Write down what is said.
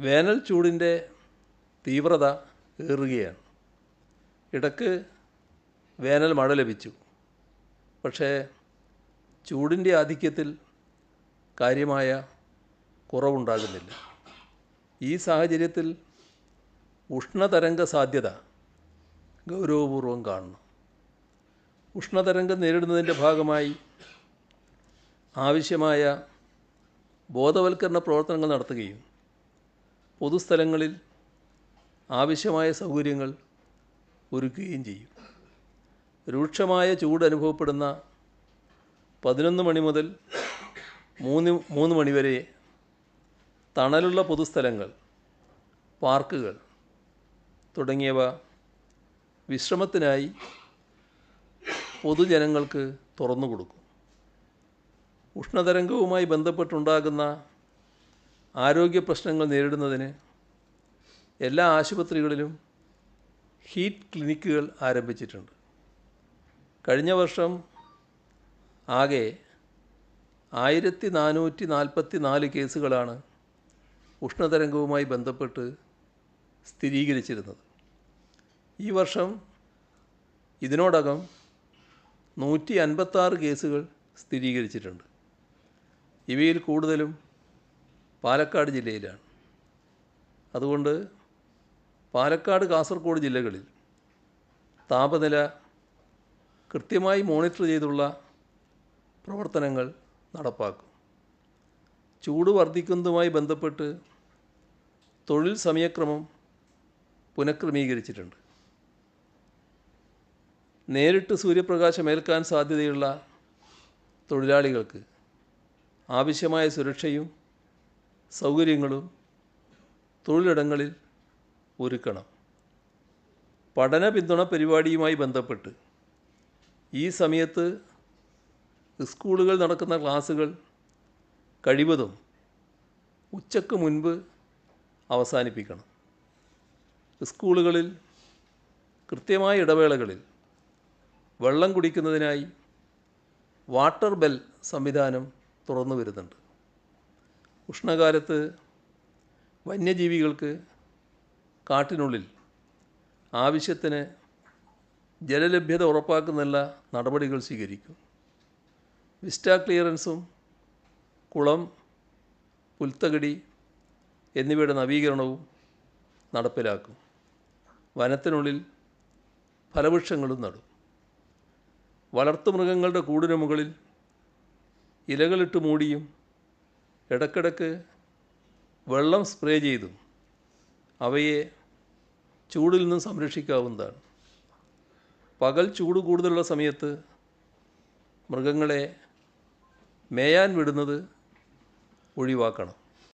വേനൽ ചൂടിൻ്റെ തീവ്രത ഏറുകയാണ്. ഇടയ്ക്ക് വേനൽ മഴ ലഭിച്ചു. പക്ഷേ ചൂടിൻ്റെ ആധിക്യത്തിൽ കാര്യമായ കുറവുണ്ടാകുന്നില്ല. ഈ സാഹചര്യത്തിൽ ഉഷ്ണതരംഗ സാധ്യത ഗൗരവപൂർവം കാണണം. ഉഷ്ണതരംഗം നേരിടുന്നതിൻ്റെ ഭാഗമായി ആവശ്യമായ ബോധവൽക്കരണ പ്രവർത്തനങ്ങൾ നടത്തുകയും പൊതുസ്ഥലങ്ങളിൽ ആവശ്യമായ സൗകര്യങ്ങൾ ഒരുക്കുകയും ചെയ്യും. രൂക്ഷമായ ചൂട് അനുഭവപ്പെടുന്ന 11 മണി മുതൽ 3 മണി വരെ തണലുള്ള പൊതുസ്ഥലങ്ങൾ, പാർക്കുകൾ തുടങ്ങിയവ വിശ്രമത്തിനായി പൊതുജനങ്ങൾക്ക് തുറന്നു കൊടുക്കും. ഉഷ്ണതരംഗവുമായി ബന്ധപ്പെട്ടുണ്ടാകുന്ന ആരോഗ്യ പ്രശ്നങ്ങൾ നേരിടുന്നതിന് എല്ലാ ആശുപത്രികളിലും ഹീറ്റ് ക്ലിനിക്കുകൾ ആരംഭിച്ചിട്ടുണ്ട്. കഴിഞ്ഞ വർഷം ആകെ 1444 കേസുകളാണ് ഉഷ്ണതരംഗവുമായി ബന്ധപ്പെട്ട് സ്ഥിരീകരിച്ചിരുന്നത്. ഈ വർഷം ഇതിനോടകം 156 കേസുകൾ സ്ഥിരീകരിച്ചിട്ടുണ്ട്. ഇവയിൽ കൂടുതലും പാലക്കാട് ജില്ലയിലാണ്. അതുകൊണ്ട് പാലക്കാട്, കാസർഗോഡ് ജില്ലകളിൽ താപനില കൃത്യമായി മോണിറ്റർ ചെയ്തുള്ള പ്രവർത്തനങ്ങൾ നടപ്പാക്കും. ചൂട് വർദ്ധിക്കുന്നതുമായി ബന്ധപ്പെട്ട് തൊഴിൽ സമയക്രമം പുനഃക്രമീകരിച്ചിട്ടുണ്ട്. നേരിട്ട് സൂര്യപ്രകാശം ഏൽക്കാൻ സാധ്യതയുള്ള തൊഴിലാളികൾക്ക് ആവശ്യമായ സുരക്ഷയും സൗകര്യങ്ങളും തൊഴിലിടങ്ങളിൽ ഒരുക്കണം. പഠന പിന്തുണ പരിപാടിയുമായി ബന്ധപ്പെട്ട് ഈ സമയത്ത് സ്കൂളുകൾ നടക്കുന്ന ക്ലാസ്സുകൾ കഴിവതും ഉച്ചയ്ക്ക് മുൻപ് അവസാനിപ്പിക്കണം. സ്കൂളുകളിൽ കൃത്യമായ ഇടവേളകളിൽ വെള്ളം കുടിക്കുന്നതിനായി വാട്ടർ ബെൽ സംവിധാനം തുറന്നു വരുന്നുണ്ട്. ഉഷ്ണകാലത്ത് വന്യജീവികൾക്ക് കാട്ടിനുള്ളിൽ ആവശ്യത്തിന് ജലലഭ്യത ഉറപ്പാക്കുന്നല്ല നടപടികൾ സ്വീകരിക്കും. വിസ്റ്റ ക്ലിയറൻസും കുളം, പുൽത്തകടി എന്നിവയുടെ നവീകരണവും നടപ്പിലാക്കും. വനത്തിനുള്ളിൽ ഫലവൃക്ഷങ്ങളും നടും. വളർത്തുമൃഗങ്ങളുടെ കൂടിന് മുകളിൽ ഇലകളിട്ട് മൂടിയും ഇടയ്ക്കിടയ്ക്ക് വെള്ളം സ്പ്രേ ചെയ്തും അവയെ ചൂടിൽ നിന്ന് സംരക്ഷിക്കാവുന്നതാണ്. പകൽ ചൂട് കൂടുതലുള്ള സമയത്ത് മൃഗങ്ങളെ മേയാൻ വിടുന്നത് ഒഴിവാക്കണം.